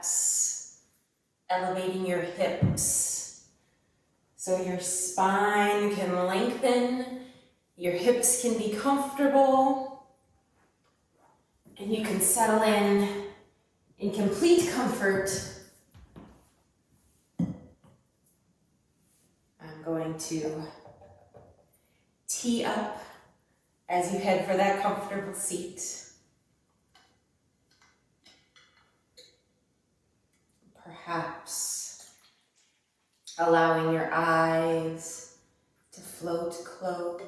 perhaps elevating your hips so your spine can lengthen, your hips can be comfortable, and you can settle in complete comfort. I'm going to tee up as you head for that comfortable seat. Perhaps allowing your eyes to float closed.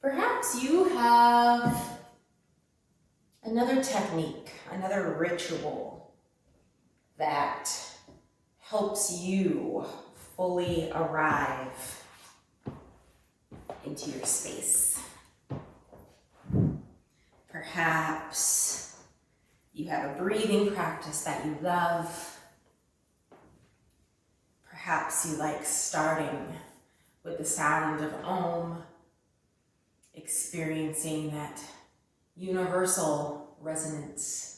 Perhaps you have another technique, another ritual that helps you fully arrive into your space. Perhaps you have a breathing practice that you love. Perhaps you like starting with the sound of Om, experiencing that universal resonance.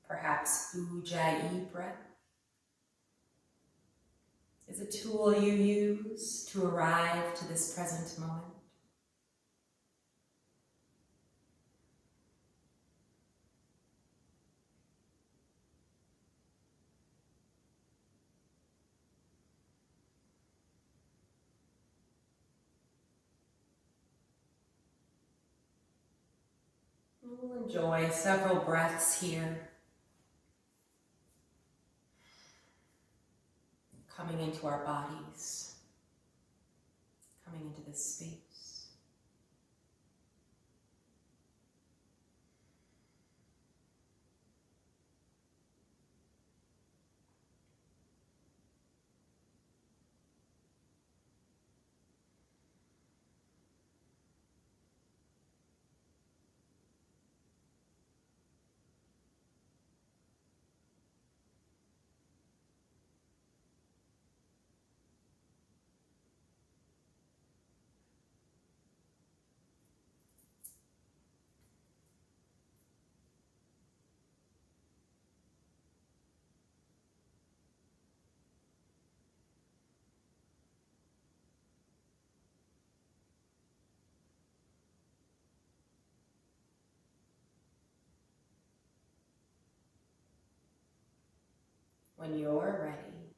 Perhaps Ujjayi breath is a tool you use to arrive to this present moment. We'll enjoy several breaths here, coming into our bodies, coming into this space. When you're ready,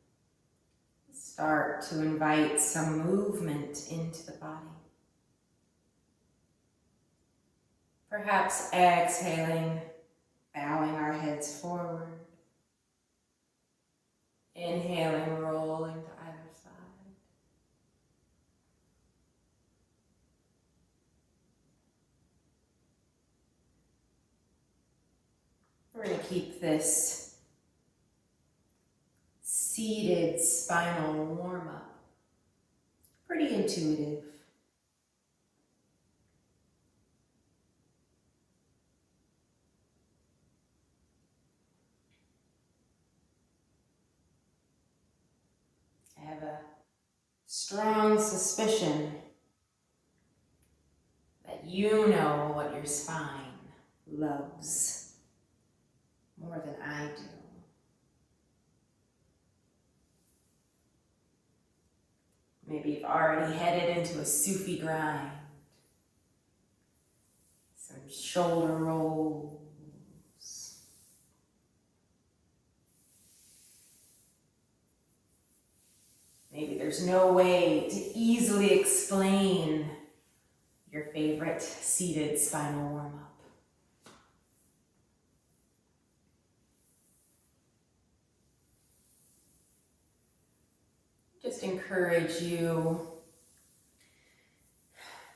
start to invite some movement into the body. Perhaps exhaling, bowing our heads forward. Inhaling, rolling to either side. We're going to keep this seated spinal warm-up pretty intuitive. I have a strong suspicion that you know what your spine loves more than I do. Maybe you've already headed into a Sufi grind. Some shoulder rolls. Maybe there's no way to easily explain your favorite seated spinal warm-up. Just encourage you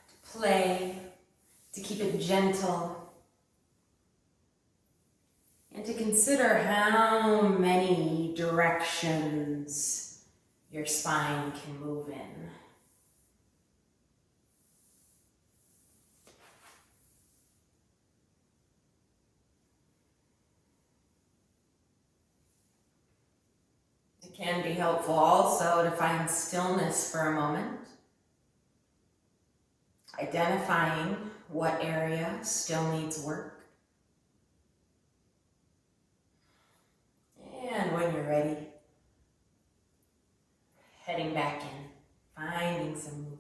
to play, to keep it gentle, and to consider how many directions your spine can move in. can be helpful also to find stillness for a moment, identifying what area still needs work. And when you're ready, heading back in, finding some movement.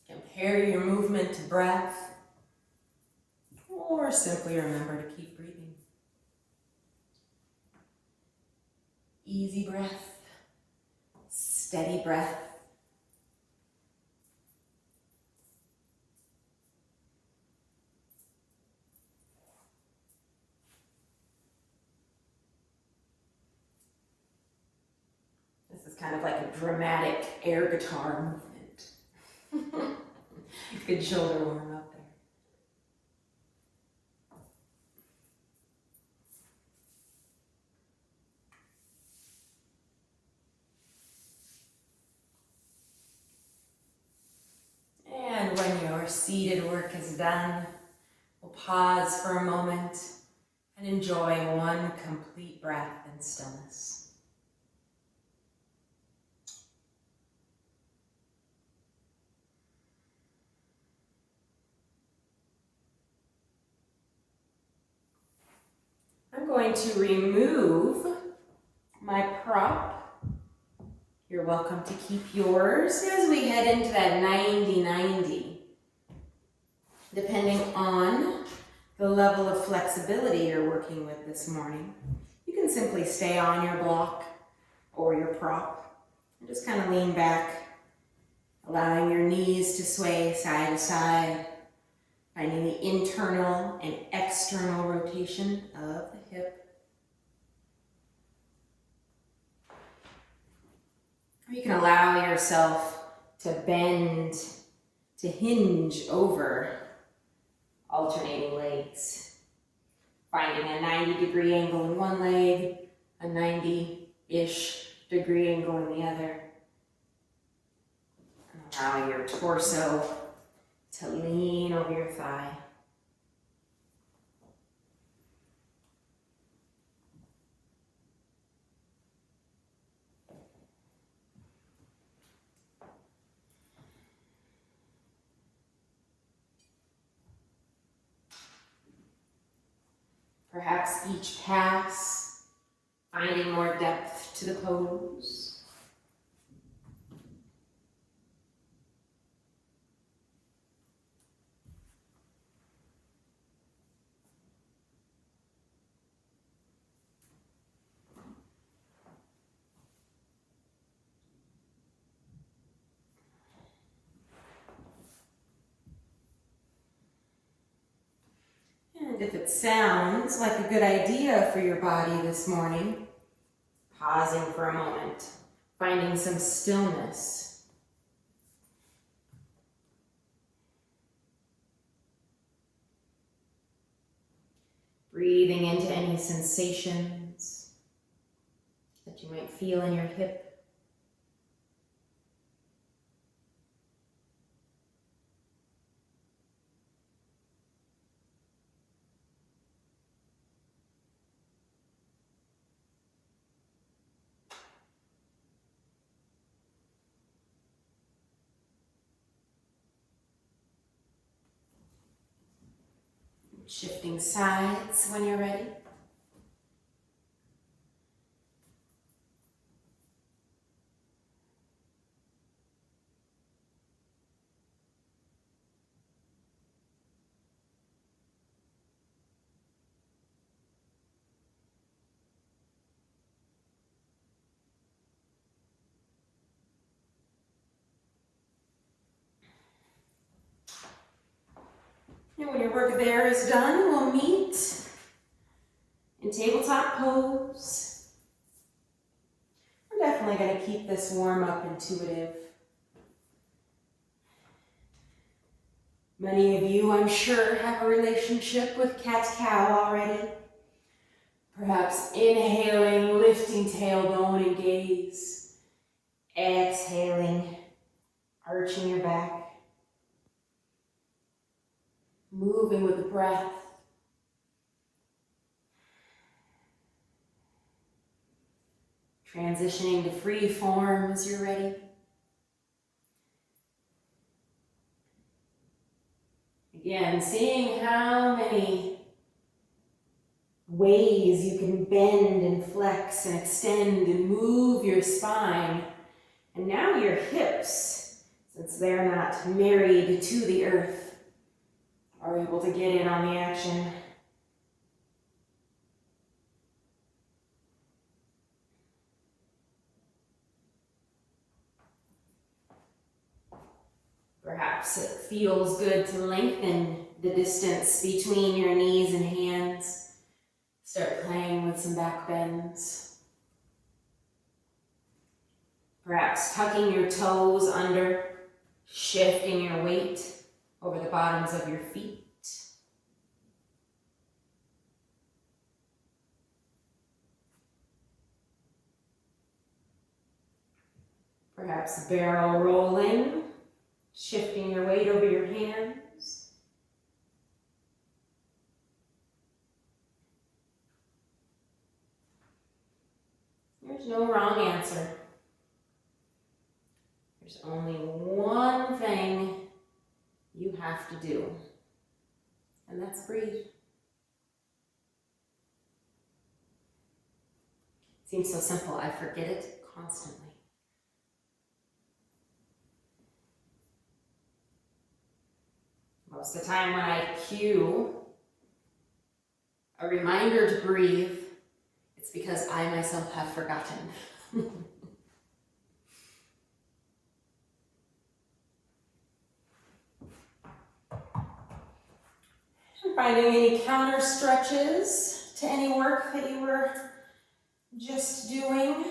Compare your movement to breath, or simply remember to keep breathing. Easy breath, steady breath. This is kind of like a dramatic air guitar movement. Good shoulder warm up there. And when your seated work is done, we'll pause for a moment and enjoy one complete breath in stillness. I'm going to remove my prop. You're welcome to keep yours as we head into that 90-90. Depending on the level of flexibility you're working with this morning, you can simply stay on your block or your prop and just kind of lean back, allowing your knees to sway side to side, finding the internal and external rotation of the hip. Or you can allow yourself to bend, to hinge over alternating legs, finding a 90-degree angle in one leg, a 90-ish degree angle in the other. And allow your torso to lean over your thigh. Perhaps each pass, finding more depth to the pose. And if it sounds like a good idea for your body this morning, pausing for a moment, finding some stillness. Breathing into any sensations that you might feel in your hip. Shifting sides when you're ready. And when your work there is done, we'll meet in tabletop pose. We're definitely going to keep this warm up intuitive. Many of you, I'm sure, have a relationship with cat-cow already. Perhaps inhaling, lifting tailbone and gaze. Exhaling, arching your back, moving with the breath. Transitioning to free form as you're ready. Again, seeing how many ways you can bend and flex and extend and move your spine. And now your hips, since they're not married to the earth, are able to get in on the action. Perhaps it feels good to lengthen the distance between your knees and hands. Start playing with some back bends. Perhaps tucking your toes under, shifting your weight over the bottoms of your feet. Perhaps barrel rolling, shifting your weight over your hands. There's no wrong answer. There's only one thing you have to do, and that's breathe. Seems so simple, I forget it constantly. Most of the time when I cue a reminder to breathe, it's because I myself have forgotten. Finding any counter stretches to any work that you were just doing.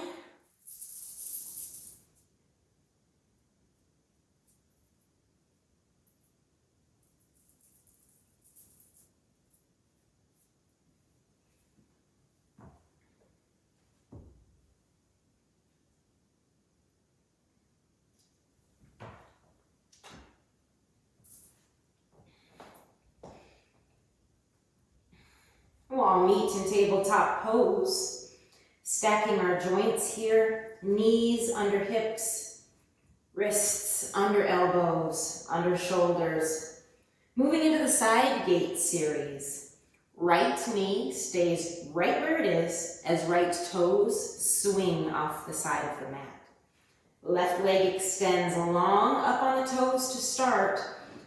We'll all meet in tabletop pose, stacking our joints here, knees under hips, wrists under elbows, under shoulders. Moving into the side gate series. Right knee stays right where it is as right toes swing off the side of the mat. Left leg extends long up on the toes to start,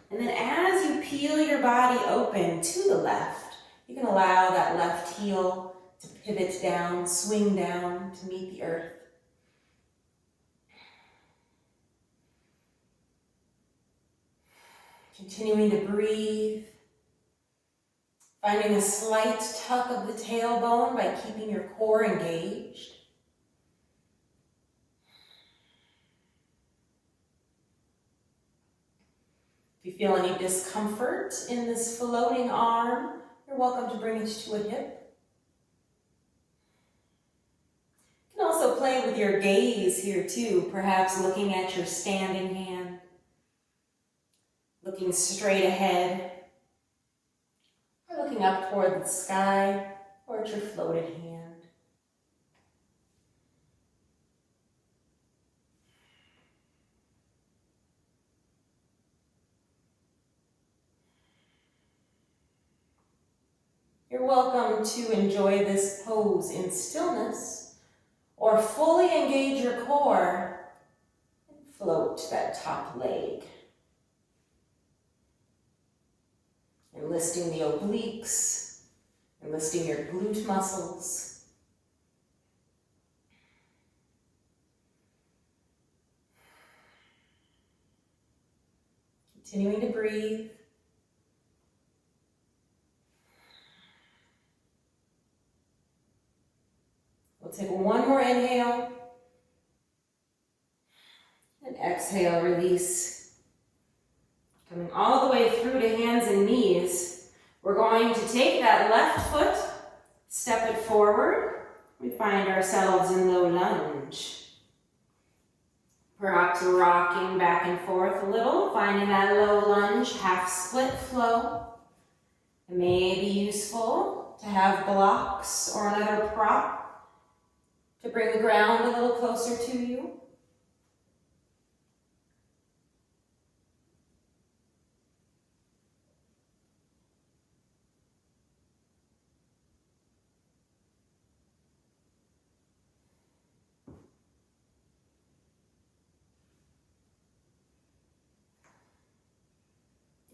and then as you peel your body open to the left, you can allow that left heel to pivot down, swing down to meet the earth. Continuing to breathe, finding a slight tuck of the tailbone by keeping your core engaged. If you feel any discomfort in this floating arm, you're welcome to bring it to a hip. You can also play with your gaze here too, perhaps looking at your standing hand, looking straight ahead, or looking up toward the sky or at your floated hand. You're welcome to enjoy this pose in stillness or fully engage your core and float that top leg. Enlisting the obliques, enlisting your glute muscles. Continuing to breathe. We'll take one more inhale, and exhale, release. Coming all the way through to hands and knees, we're going to take that left foot, step it forward. We find ourselves in low lunge. Perhaps rocking back and forth a little, finding that low lunge, half split flow. It may be useful to have blocks or another prop to bring the ground a little closer to you.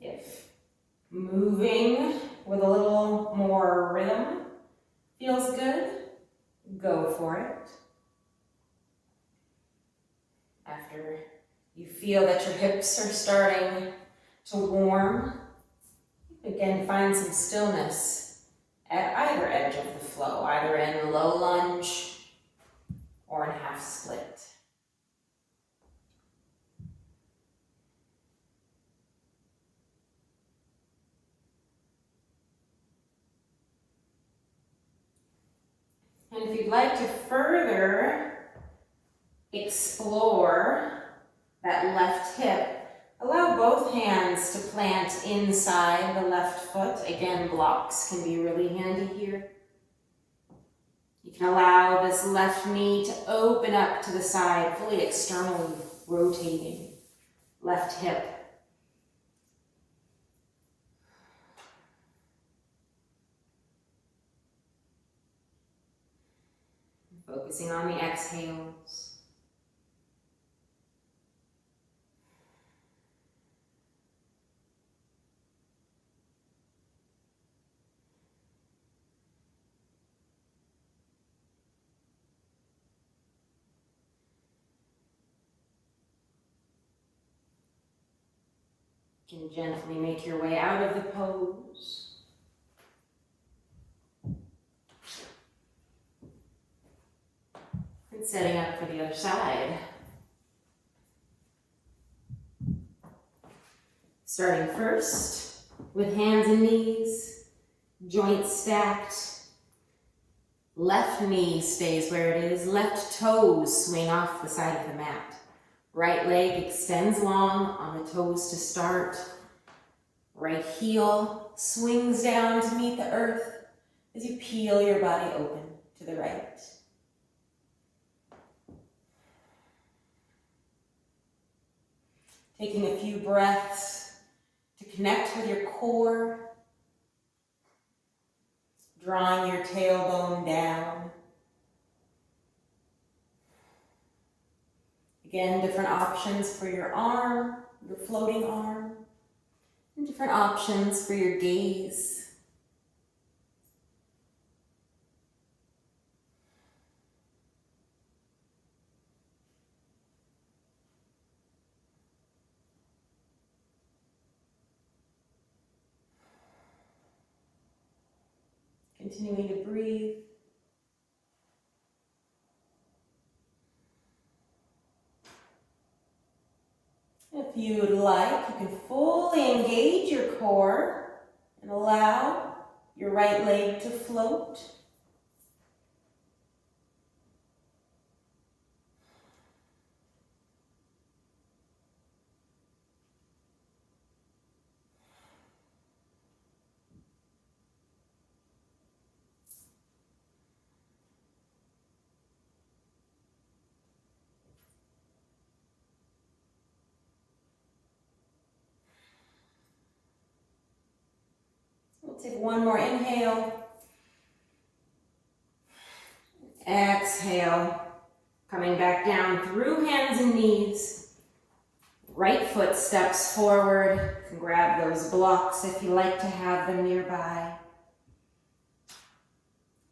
If moving with a little more rhythm feels good, go for it. After you feel that your hips are starting to warm, again, find some stillness at either edge of the flow, either in low lunge or in half split. And if you'd like to further explore that left hip, allow both hands to plant inside the left foot. Again, blocks can be really handy here. You can allow this left knee to open up to the side, fully externally rotating left hip. Focusing on the exhales. You can gently make your way out of the pose. And setting up for the other side. Starting first with hands and knees, joints stacked. Left knee stays where it is. Left toes swing off the side of the mat. Right leg extends long on the toes to start. Right heel swings down to meet the earth as you peel your body open to the right. Taking a few breaths to connect with your core. Drawing your tailbone down. Again, different options for your arm, your floating arm, and different options for your gaze. Continuing to breathe. If you would like, you can fully engage your core and allow your right leg to float. We'll take one more inhale. Exhale. Coming back down through hands and knees. Right foot steps forward. You can grab those blocks if you like to have them nearby.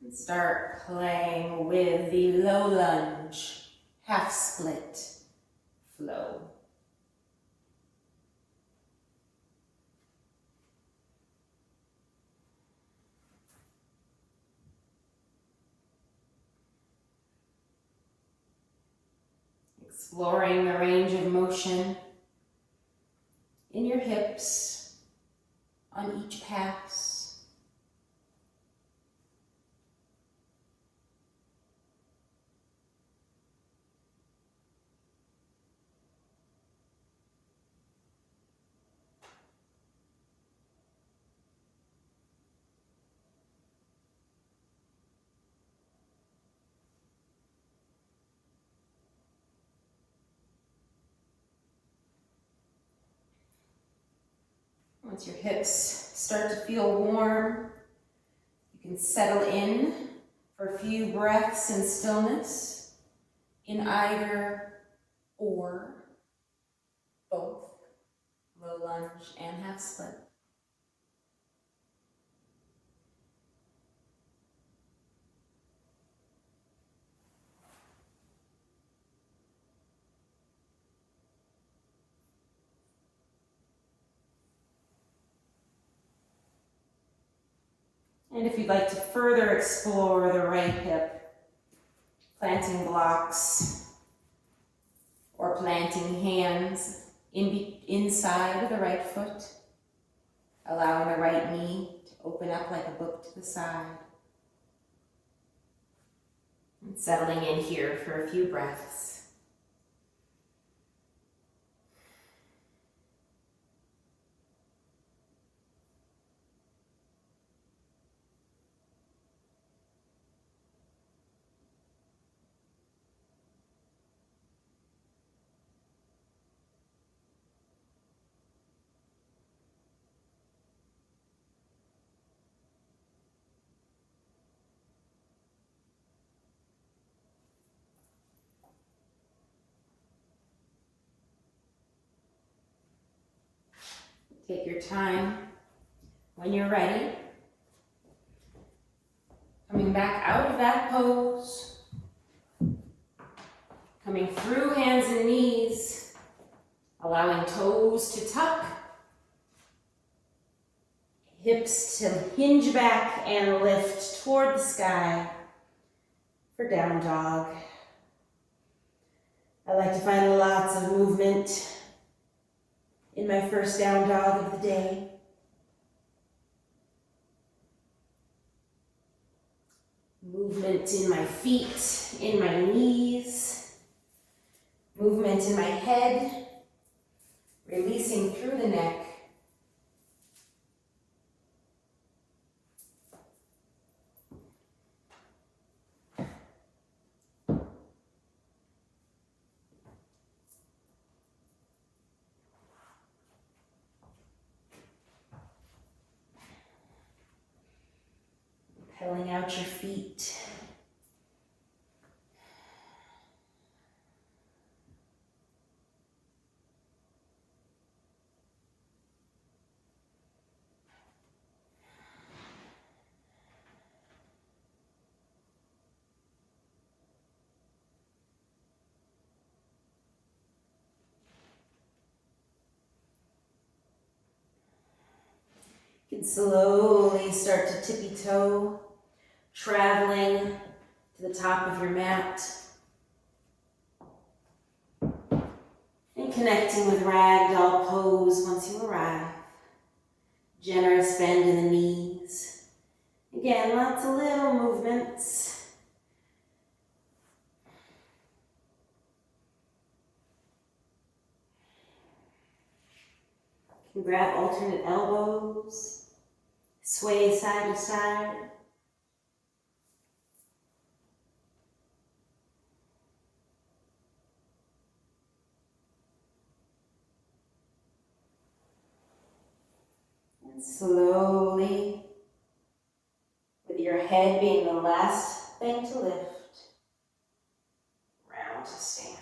And start playing with the low lunge, half split flow. Exploring the range of motion in your hips on each pass. Once your hips start to feel warm, you can settle in for a few breaths in stillness in either or both low lunge and half split. And if you'd like to further explore the right hip, planting blocks or planting hands inside of the right foot, allowing the right knee to open up like a book to the side. And settling in here for a few breaths. Take your time when you're ready. Coming back out of that pose. Coming through hands and knees. Allowing toes to tuck. Hips to hinge back and lift toward the sky for down dog. I like to find lots of movement in my first down dog of the day. Movement in my feet, in my knees. Movement in my head, releasing through the neck. Pedaling out your feet. You can slowly start to tippy toe, traveling to the top of your mat and connecting with ragdoll pose once you arrive. Generous bend in the knees. Again, lots of little movements. You can grab alternate elbows, sway side to side. And slowly, with your head being the last thing to lift, round to stand.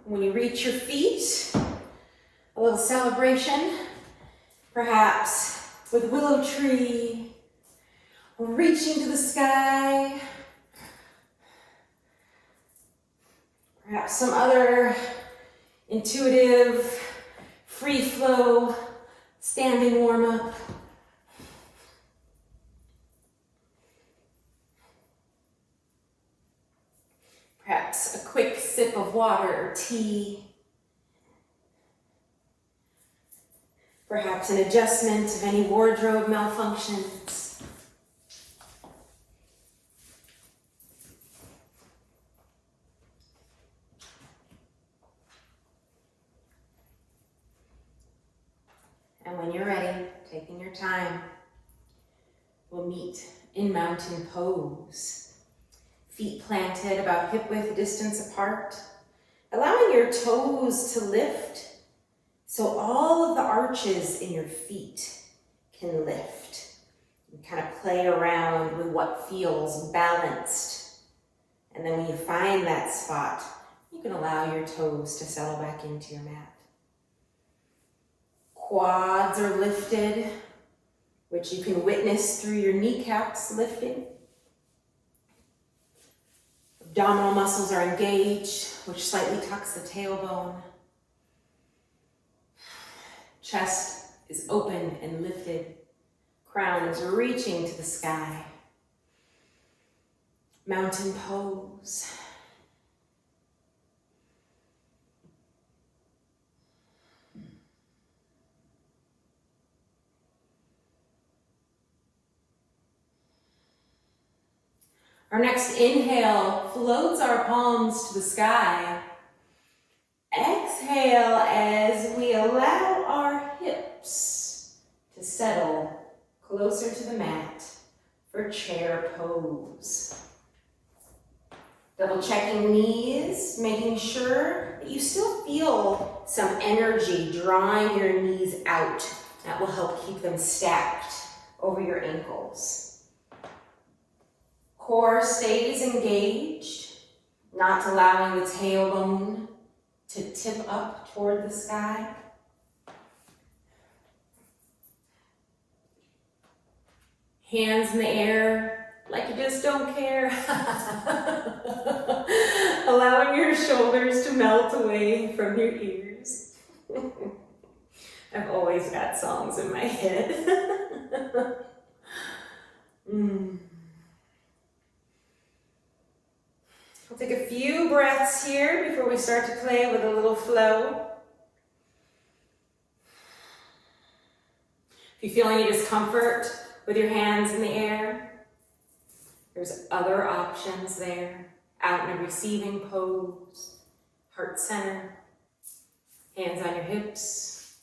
When you reach your feet, a little celebration, perhaps with willow tree, or reaching to the sky, perhaps some other intuitive, free flow, standing warm up. Perhaps a quick sip of water or tea. Perhaps an adjustment of any wardrobe malfunctions. And when you're ready, taking your time, we'll meet in mountain pose. Feet planted about hip width distance apart, allowing your toes to lift so all of the arches in your feet can lift. You kind of play around with what feels balanced. And then when you find that spot, you can allow your toes to settle back into your mat. Quads are lifted, which you can witness through your kneecaps lifting. Abdominal muscles are engaged, which slightly tucks the tailbone. Chest is open and lifted. Crown is reaching to the sky. Mountain pose. Our next inhale floats our palms to the sky. Exhale as we allow our hips to settle closer to the mat for chair pose. Double checking knees, making sure that you still feel some energy drawing your knees out. That will help keep them stacked over your ankles. Core stays engaged, not allowing the tailbone to tip up toward the sky. Hands in the air, like you just don't care. Allowing your shoulders to melt away from your ears. I've always got songs in my head. We'll take a few breaths here before we start to play with a little flow. If you feel any discomfort with your hands in the air, there's other options there. Out in a receiving pose, heart center, hands on your hips,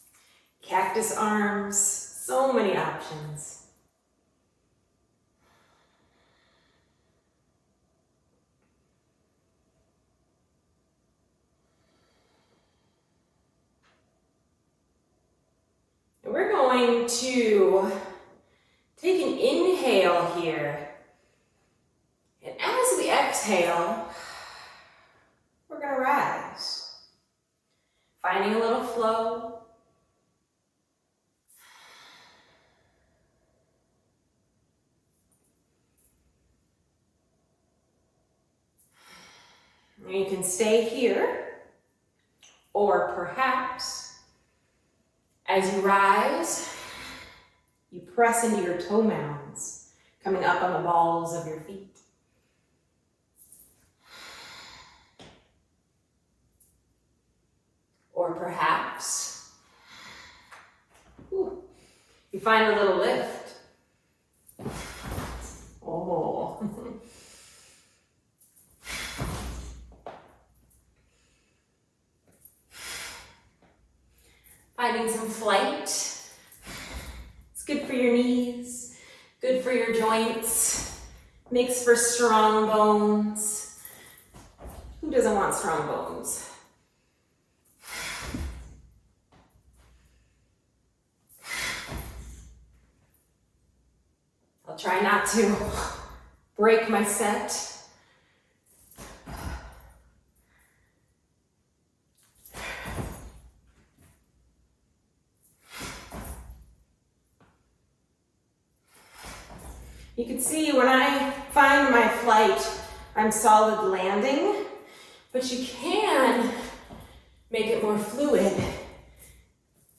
cactus arms, so many options. We're going to take an inhale here. And as we exhale, we're going to rise. Finding a little flow. And you can stay here, or perhaps as you rise, you press into your toe mounds, coming up on the balls of your feet. Or perhaps, you find a little lift. Oh. Finding some flight. It's good for your knees, good for your joints, makes for strong bones. Who doesn't want strong bones? I'll try not to break my set. You can see when I find my flight, I'm solid landing, but you can make it more fluid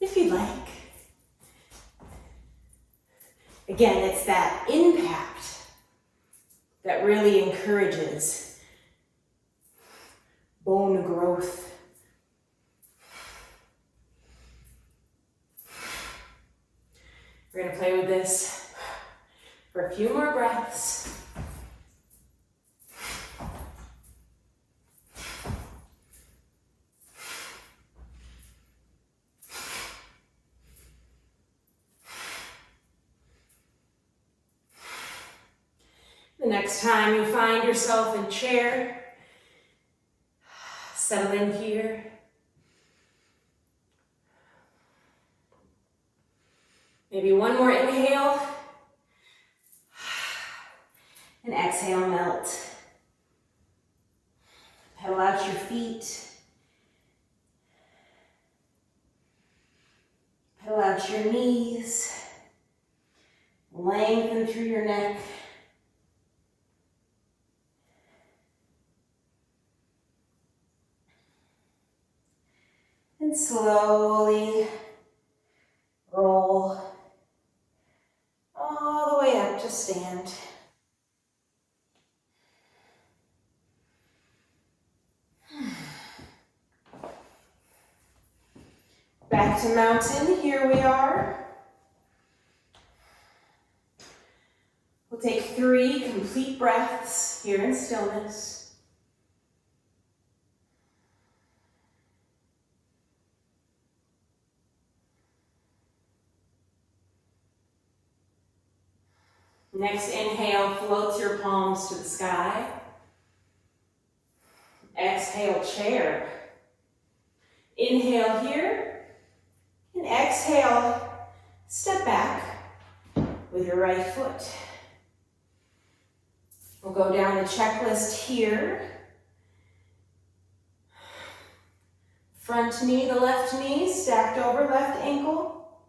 if you'd like. Again, it's that impact that really encourages bone growth. We're going to play with this for a few more breaths. next time you find yourself in chair, settle in here. Maybe one more inhale. And exhale, melt. Pedal out your feet. Pedal out your knees. Lengthen through your neck. And slowly roll all the way up to stand. Back to mountain, here we are. We'll take 3 complete breaths here in stillness. Next inhale, floats your palms to the sky. Exhale, chair. Inhale here, and exhale, step back with your right foot. We'll go down the checklist here. Front knee, the left knee, stacked over left ankle.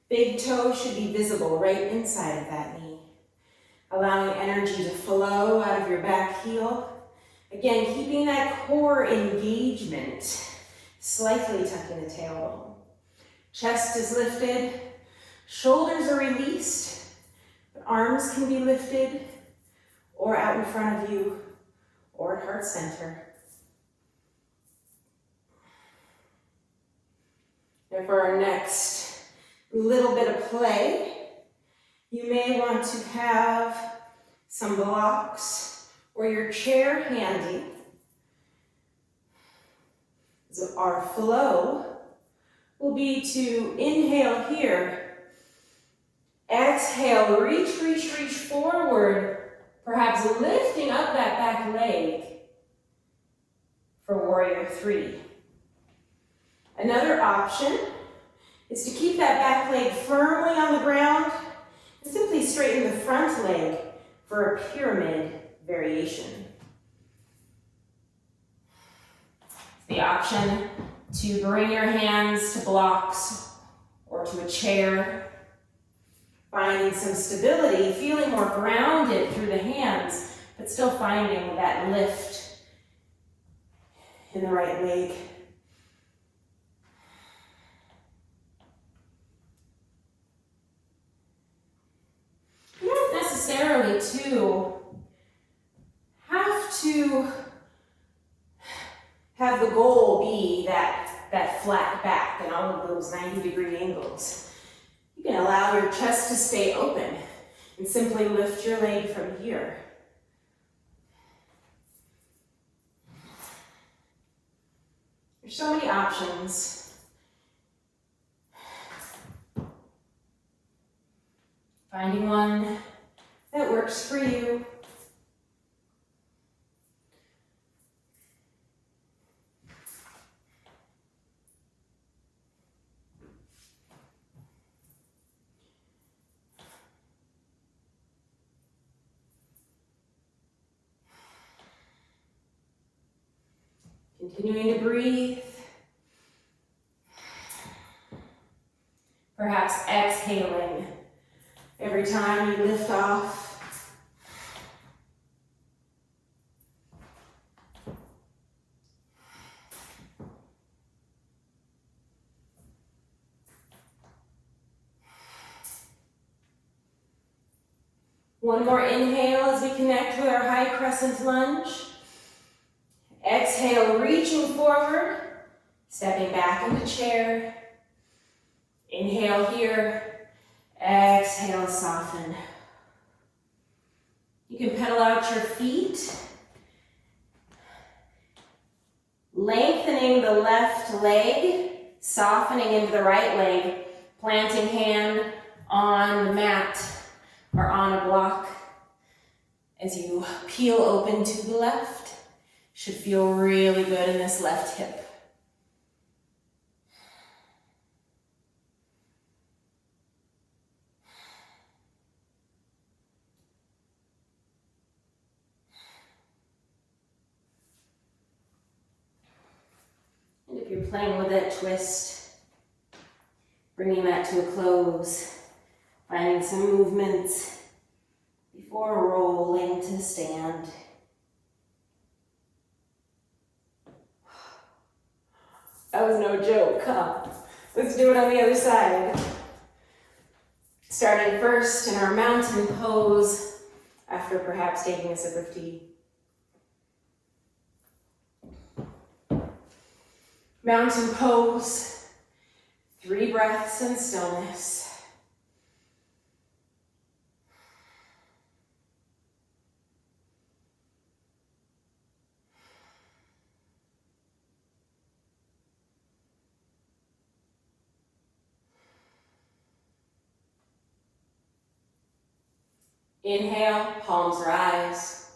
Big toe should be visible right inside of that knee. Allowing energy to flow out of your back heel. Again, keeping that core engagement, slightly tucking the tailbone. Chest is lifted, shoulders are released, but arms can be lifted or out in front of you or at heart center. And for our next little bit of play, you may want to have some blocks or your chair handy. So our flow will be to inhale here, exhale, reach forward, perhaps lifting up that back leg for warrior 3. Another option is to keep that back leg firmly on the ground and simply straighten the front leg for a pyramid variation. The option to bring your hands to blocks or to a chair, finding some stability, feeling more grounded through the hands, but still finding that lift in the right leg. You don't necessarily, have the goal be that flat back and all of those 90-degree angles. You can allow your chest to stay open and simply lift your leg from here. There's so many options. Finding one that works for you. Continuing to breathe. Perhaps exhaling every time you lift off. One more inhale as we connect with our high crescent lunge. Exhale, reaching forward, stepping back into chair. Inhale here, exhale, soften. You can pedal out your feet, lengthening the left leg, softening into the right leg, planting hand on the mat or on a block. As you peel open to the left, should feel really good in this left hip. And if you're playing with that twist, bringing that to a close, finding some movements before rolling to stand. That was no joke, huh? Let's do it on the other side. Starting first in our mountain pose, after perhaps taking a sip of tea. Mountain pose, 3 breaths in stillness. Inhale, palms rise.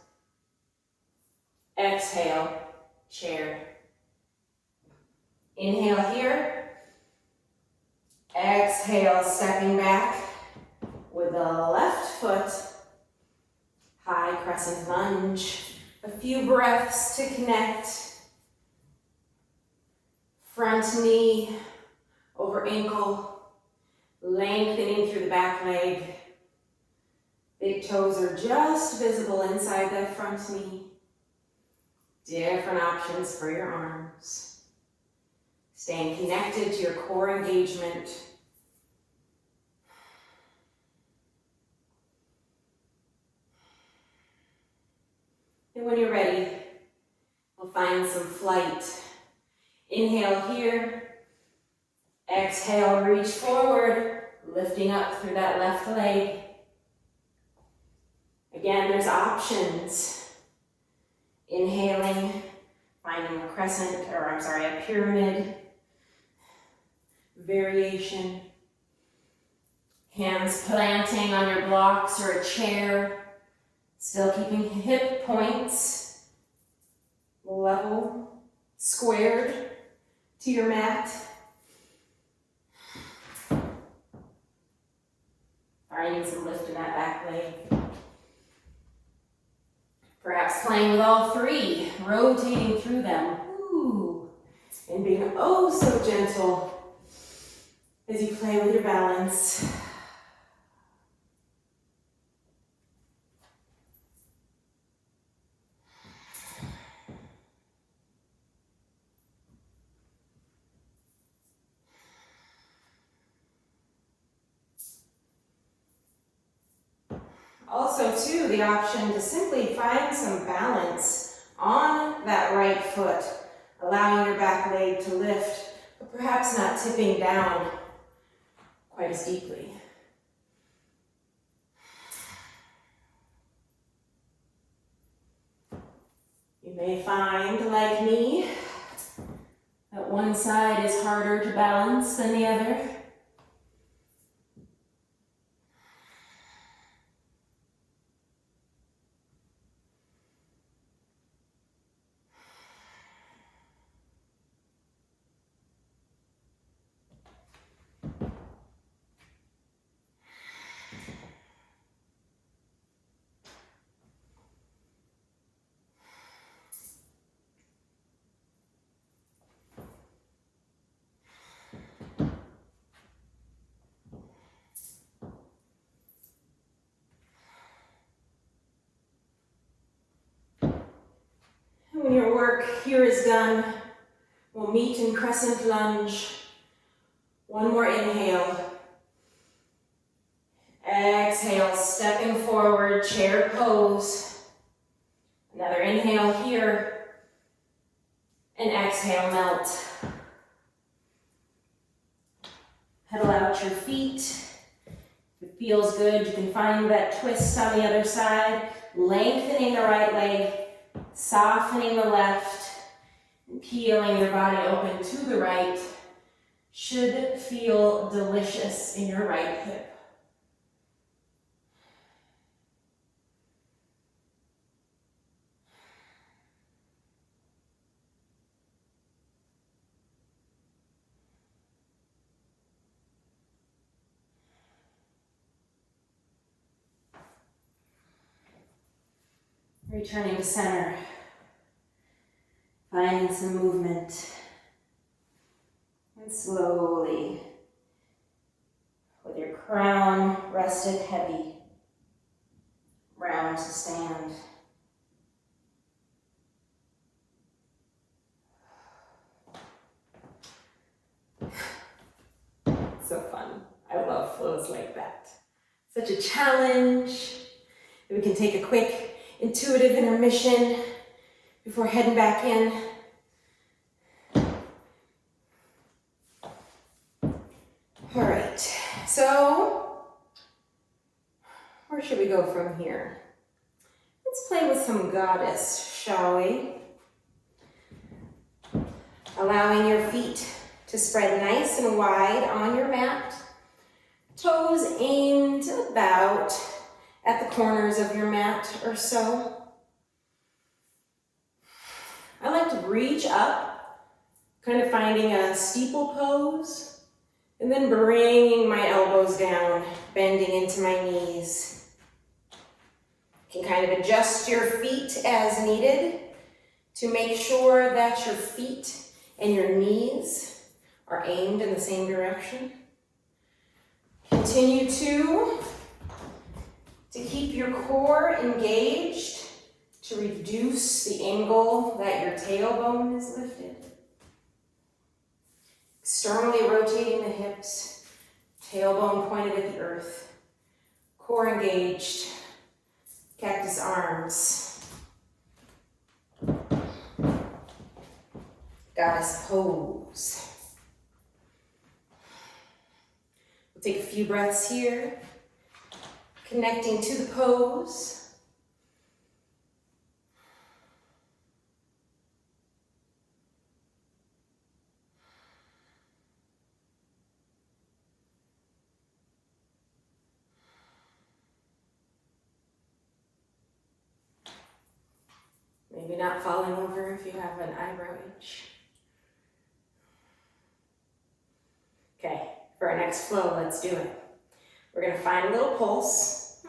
Exhale, chair. Inhale here. Exhale, stepping back with the left foot. High crescent lunge. A few breaths to connect. Front knee over ankle. Lengthening through the back leg. Big toes are just visible inside that front knee. Different options for your arms. Staying connected to your core engagement. And when you're ready, we'll find some flight. Inhale here. Exhale, reach forward, lifting up through that left leg. Again, there's options. Inhaling, finding a crescent, a pyramid. Variation. Hands planting on your blocks or a chair. Still keeping hip points level, squared to your mat. Finding some lift in that back leg. Perhaps playing with all 3, rotating through them. Ooh. And being oh so gentle as you play with your balance. Also, too, the option to simply find some balance on that right foot, allowing your back leg to lift, but perhaps not tipping down quite as deeply. You may find, like me, that one side is harder to balance than the other. When your work here is done, we'll meet in crescent lunge. One more inhale. Exhale, stepping forward, chair pose. Another inhale here. And exhale, melt. Pedal out your feet. If it feels good, you can find that twist on the other side. Lengthening the right leg, softening the left, and peeling your body open to the right. Should feel delicious in your right hip. Returning to center. Finding some movement. And slowly, with your crown rested heavy, round to stand. So fun. I love flows like that. Such a challenge. We can take a quick intuitive intermission before heading back in. All right, so where should we go from here? Let's play with some goddess, shall we? Allowing your feet to spread nice and wide on your mat. Toes aimed about at the corners of your mat or so. I like to reach up, kind of finding a steeple pose, and then bringing my elbows down, bending into my knees. You can kind of adjust your feet as needed to make sure that your feet and your knees are aimed in the same direction. Continue to keep your core engaged, to reduce the angle that your tailbone is lifted. Externally rotating the hips, tailbone pointed at the earth, core engaged, cactus arms. Goddess pose. We'll take a few breaths here, connecting to the pose. Maybe not falling over if you have an eyebrow itch. Okay, for our next flow, let's do it. We're gonna find a little pulse.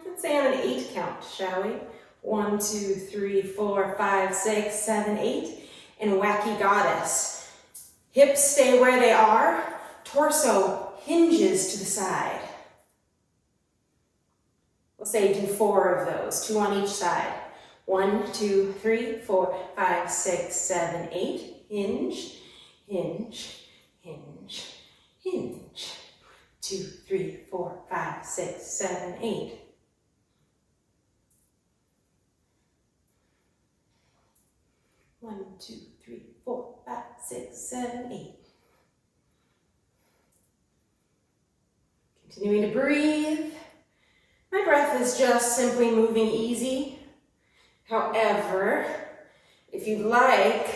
Let's say on an 8 count, shall we? 1, 2, 3, 4, 5, 6, 7, 8. And wacky goddess. Hips stay where they are. Torso hinges to the side. We'll say do 4 of those, 2 on each side. 1, 2, 3, 4, 5, 6, 7, 8. Hinge, hinge, hinge, hinge. 2, 3, 4, 5, 6, 7, 8. One, 2, 3, 4, 5, 6, 7, 8. Continuing to breathe. My breath is just simply moving easy. However, if you'd like,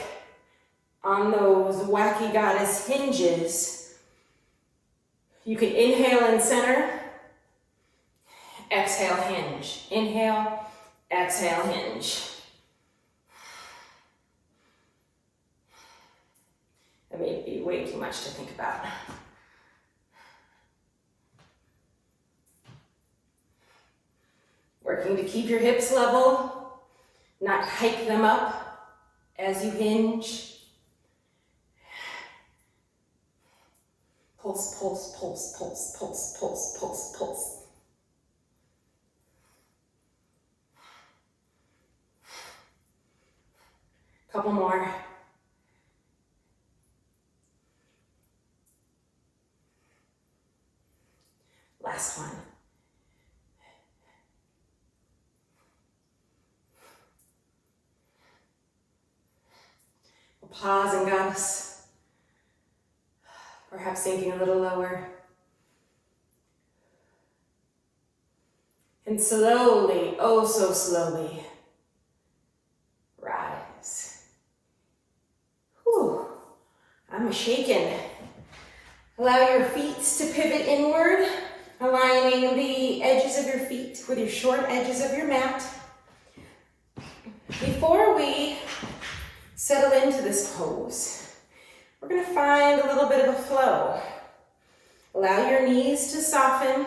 on those wacky goddess hinges, you can inhale in center, exhale, hinge. Inhale, exhale, hinge. That may be way too much to think about. Working to keep your hips level. Not hike them up as you hinge. Pulse, pulse, pulse, pulse, pulse, pulse, pulse, pulse. Couple more. Last one. Pause and goddess, perhaps sinking a little lower. And slowly, oh so slowly, rise. Whew, I'm shaken. Allow your feet to pivot inward, aligning the edges of your feet with your short edges of your mat. Before we settle into this pose, we're going to find a little bit of a flow. Allow your knees to soften.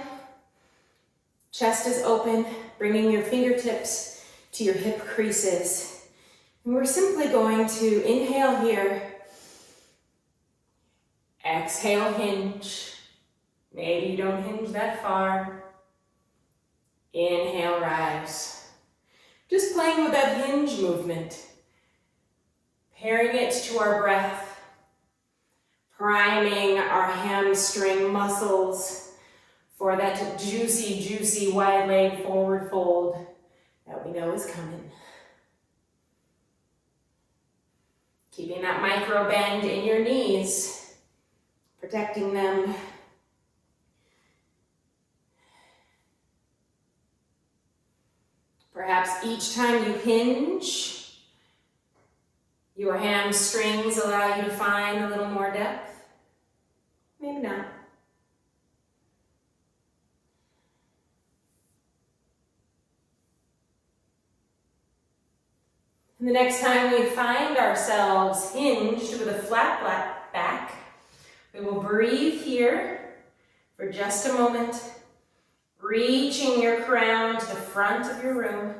Chest is open, bringing your fingertips to your hip creases. And we're simply going to inhale here. Exhale, hinge. Maybe you don't hinge that far. Inhale, rise. Just playing with that hinge movement. Pairing it to our breath. Priming our hamstring muscles for that juicy, juicy wide leg forward fold that we know is coming. Keeping that micro bend in your knees, protecting them. Perhaps each time you hinge, your hamstrings allow you to find a little more depth. Maybe not. And the next time we find ourselves hinged with a flat back, we will breathe here for just a moment, reaching your crown to the front of your room.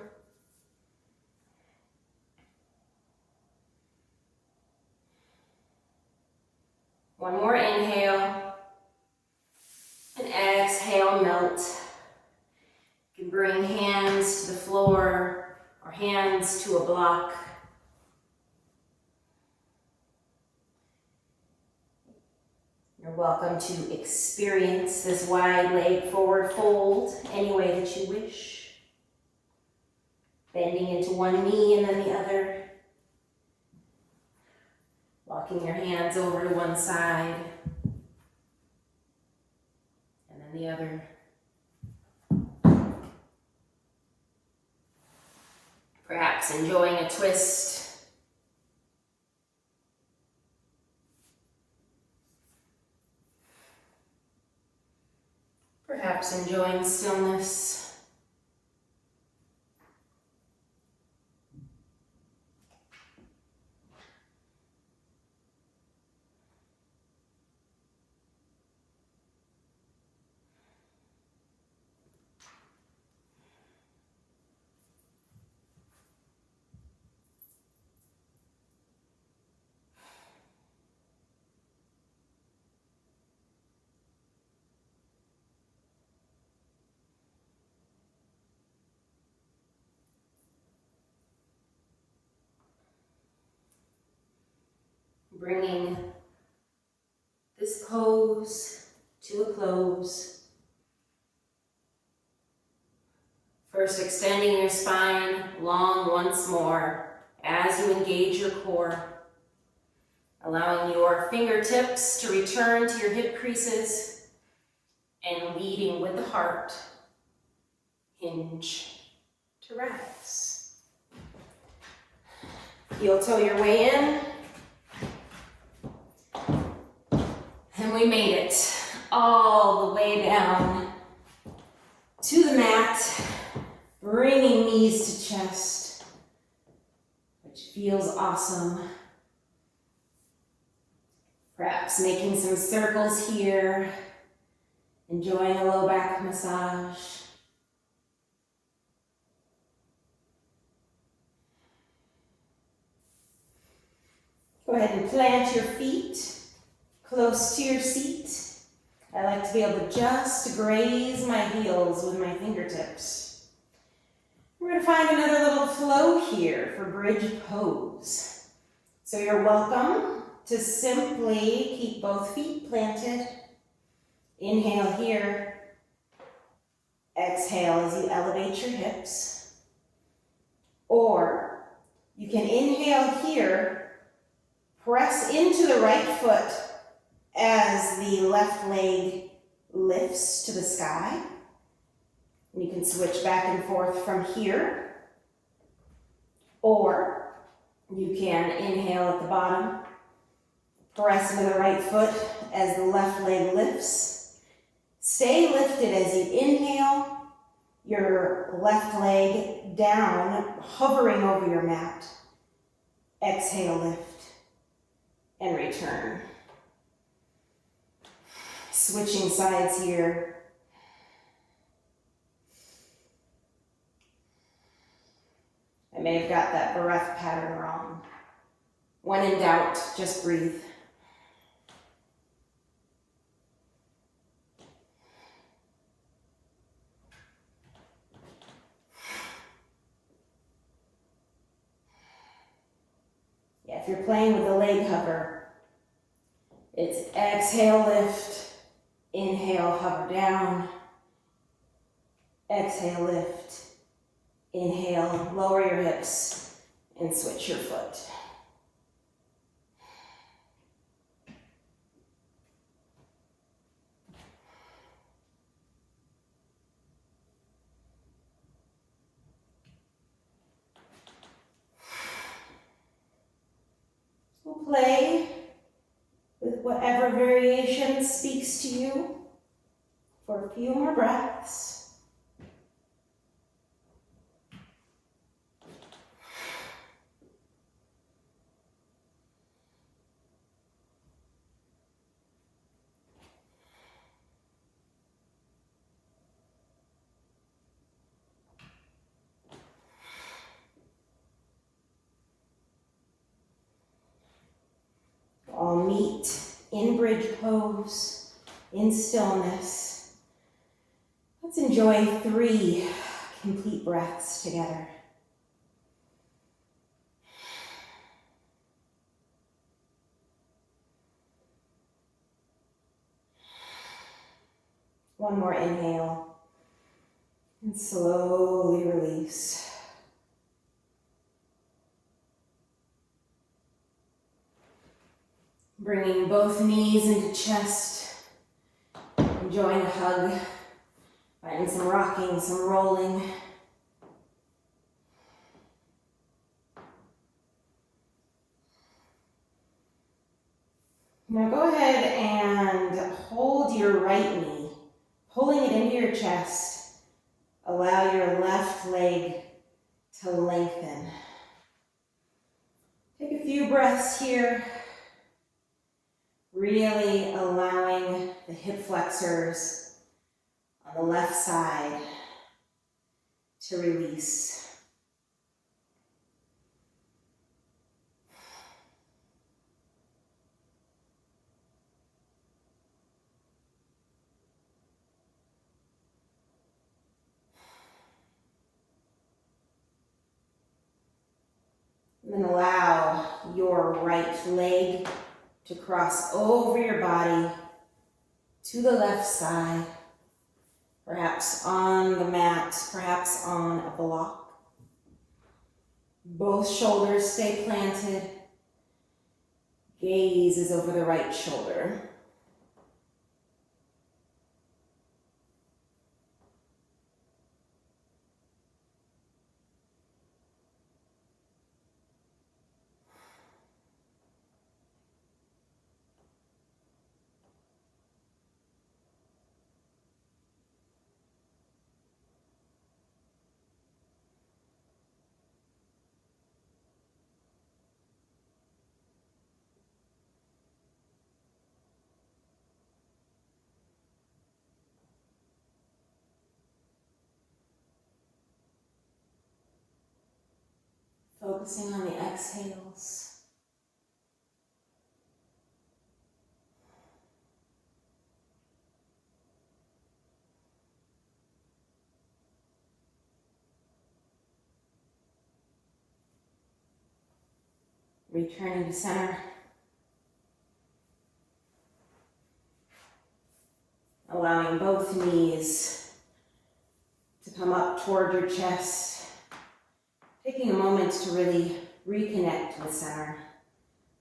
One more inhale, and exhale, melt. You can bring hands to the floor or hands to a block. You're welcome to experience this wide leg forward fold any way that you wish. Bending into one knee and then the other. Walking your hands over to one side and then the other. Perhaps enjoying a twist. Perhaps enjoying stillness. Bringing this pose to a close. First, extending your spine long once more as you engage your core. Allowing your fingertips to return to your hip creases and leading with the heart. Hinge to rise. Heel toe your way in. And we made it all the way down to the mat, bringing knees to chest, which feels awesome. Perhaps making some circles here, enjoying a low back massage. Go ahead and plant your feet close to your seat. I like to be able to just graze my heels with my fingertips. We're going to find another little flow here for bridge pose. So you're welcome to simply keep both feet planted. Inhale here. Exhale as you elevate your hips. Or you can inhale here, press into the right foot as the left leg lifts to the sky. And you can switch back and forth from here. Or you can inhale at the bottom, press into the right foot as the left leg lifts. Stay lifted as you inhale, your left leg down, hovering over your mat. Exhale, lift, and return. Switching sides here. may have got that breath pattern wrong. When in doubt, just breathe. Yeah, if you're playing with the leg hover, it's exhale, lift, inhale, hover down, exhale, lift, inhale, lower your hips, and switch your foot. We'll play with whatever variation speaks to you for a few more breaths. I'll meet in bridge pose, in stillness. Let's enjoy 3 complete breaths together. One more inhale, and slowly release. Bringing both knees into chest, enjoying a hug, finding some rocking, some rolling. Now go ahead and hold your right knee, pulling it into your chest. Allow your left leg to lengthen. Take a few breaths here. Really allowing the hip flexors on the left side to release. And then allow your right leg to cross over your body to the left side, perhaps on the mat, perhaps on a block. Both shoulders stay planted. Gaze is over the right shoulder. Focusing on the exhales. Returning to center. Allowing both knees to come up toward your chest. Taking a moment to really reconnect with center,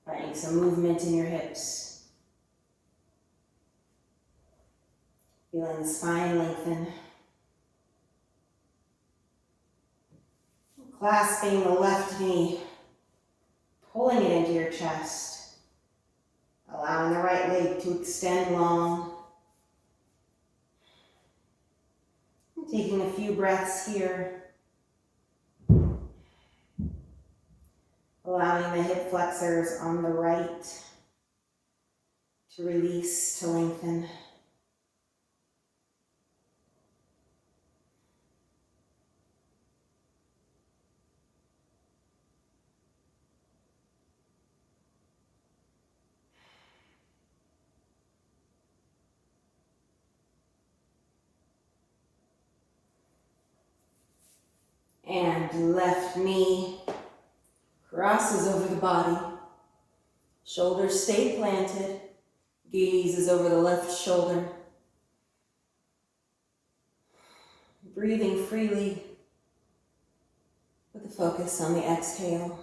finding some movement in your hips. Feeling the spine lengthen. Clasping the left knee, pulling it into your chest. Allowing the right leg to extend long. And taking a few breaths here. Allowing the hip flexors on the right to release, to lengthen. And left knee crosses over the body. Shoulders stay planted. Gaze is over the left shoulder. Breathing freely with a focus on the exhale.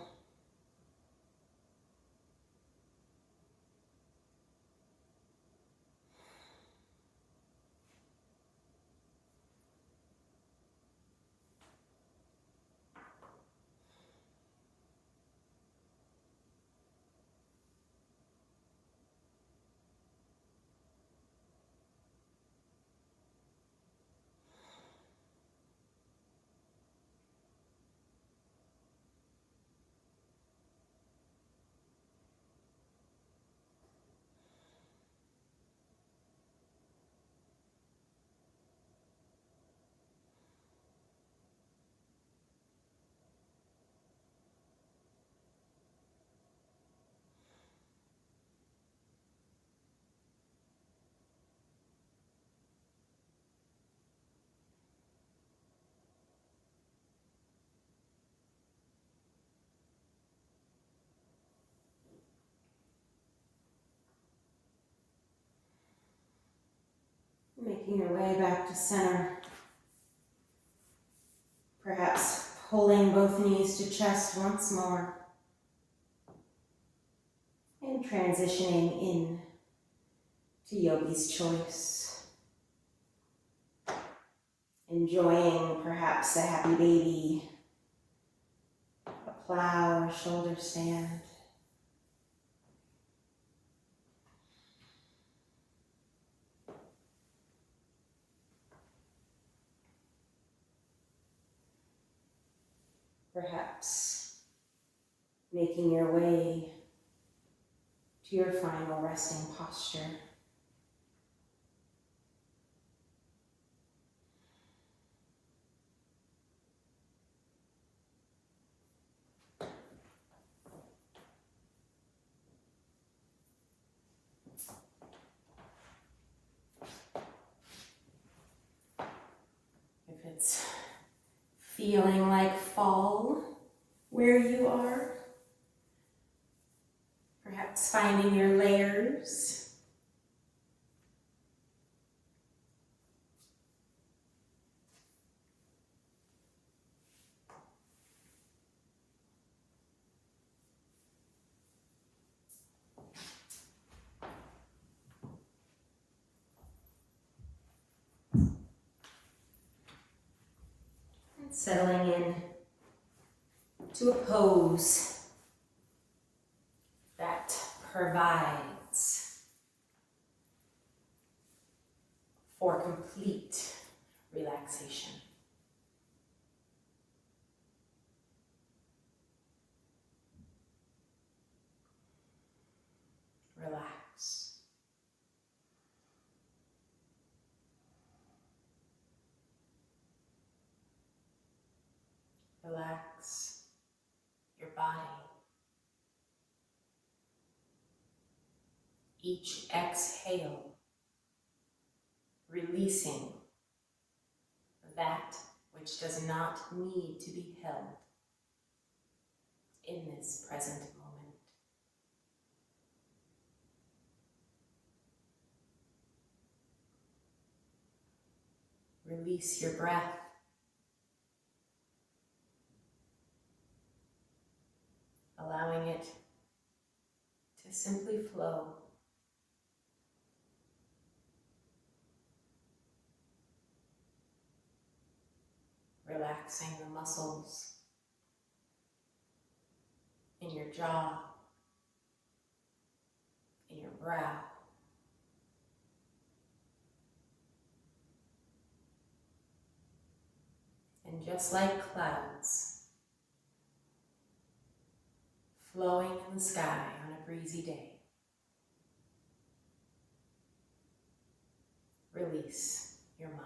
Making your way back to center. Perhaps pulling both knees to chest once more. And transitioning in to Yogi's Choice. Enjoying perhaps a happy baby, a plow, or shoulder stand. Perhaps making your way to your final resting posture. If it's feeling like fall where you are, perhaps finding your layers. And settling in to a pose that provides for complete relaxation. Relax. Relax your body. Each exhale, releasing that which does not need to be held in this present moment. Release your breath. Allowing it to simply flow. Relaxing the muscles in your jaw, in your brow. And just like clouds flowing in the sky on a breezy day, release your mind.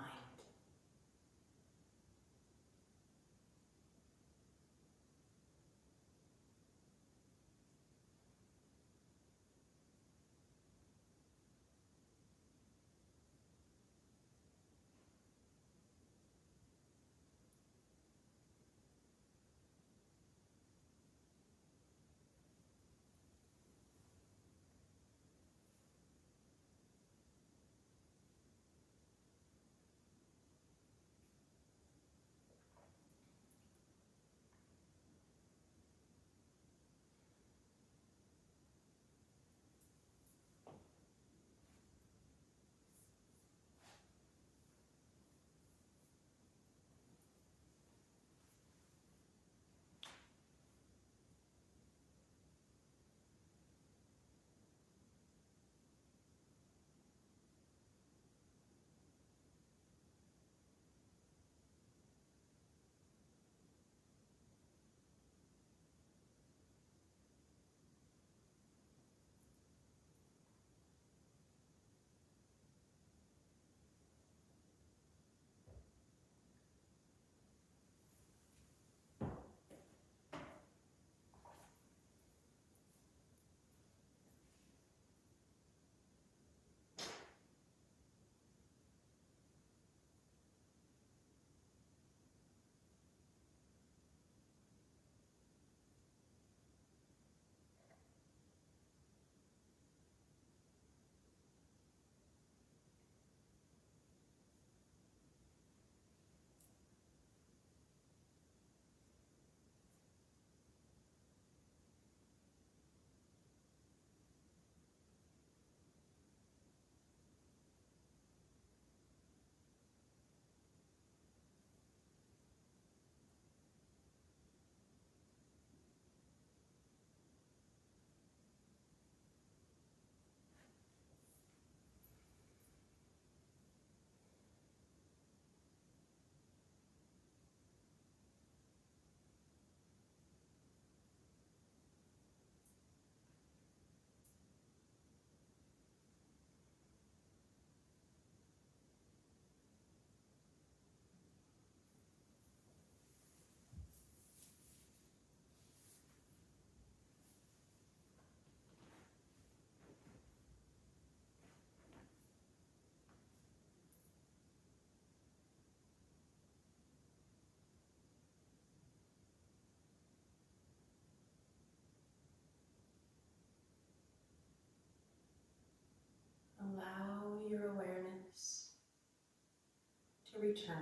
return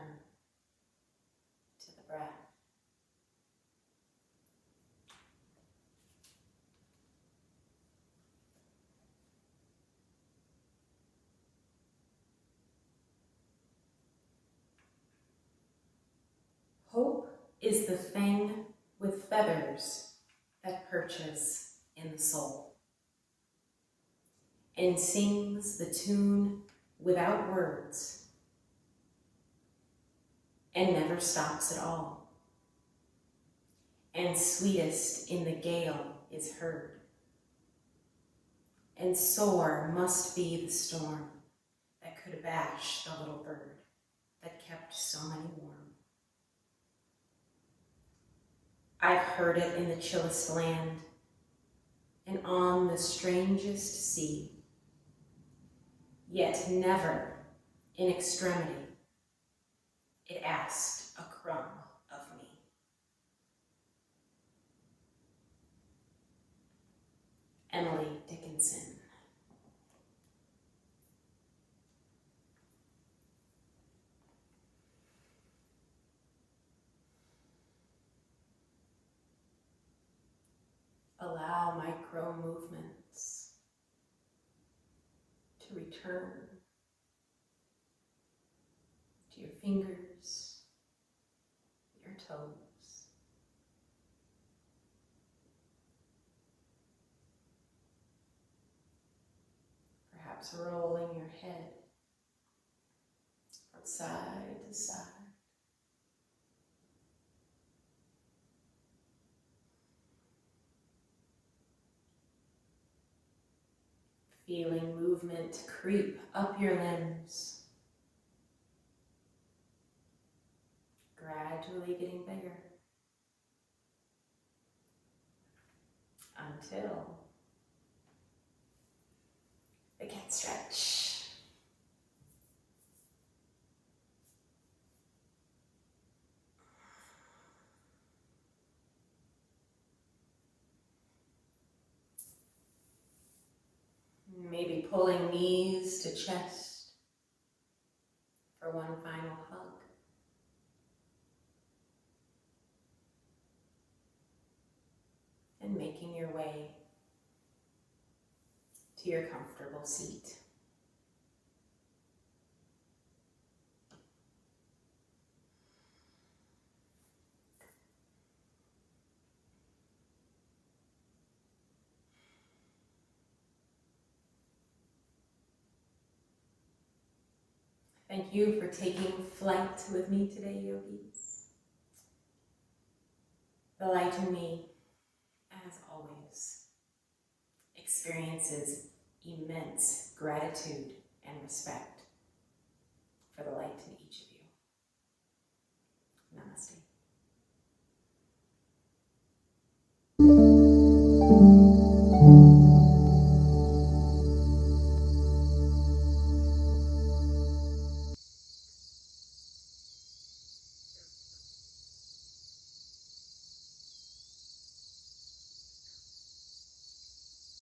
to the breath. Hope is the thing with feathers that perches in the soul and sings the tune without words and never stops at all. And sweetest in the gale is heard. And sore must be the storm that could abash the little bird that kept so many warm. I've heard it in the chillest land and on the strangest sea, yet never in extremity it asked a crumb of me. Emily Dickinson. Allow micro movements to return to your fingers, your toes. Perhaps rolling your head from side to side. Feeling movement creep up your limbs, gradually getting bigger until the cat stretch. Maybe pulling knees to chest for one final hug. And making your way to your comfortable seat. Thank you for taking flight with me today, yogis. The light in me, as always, experiences immense gratitude and respect for the light in each of you. Namaste.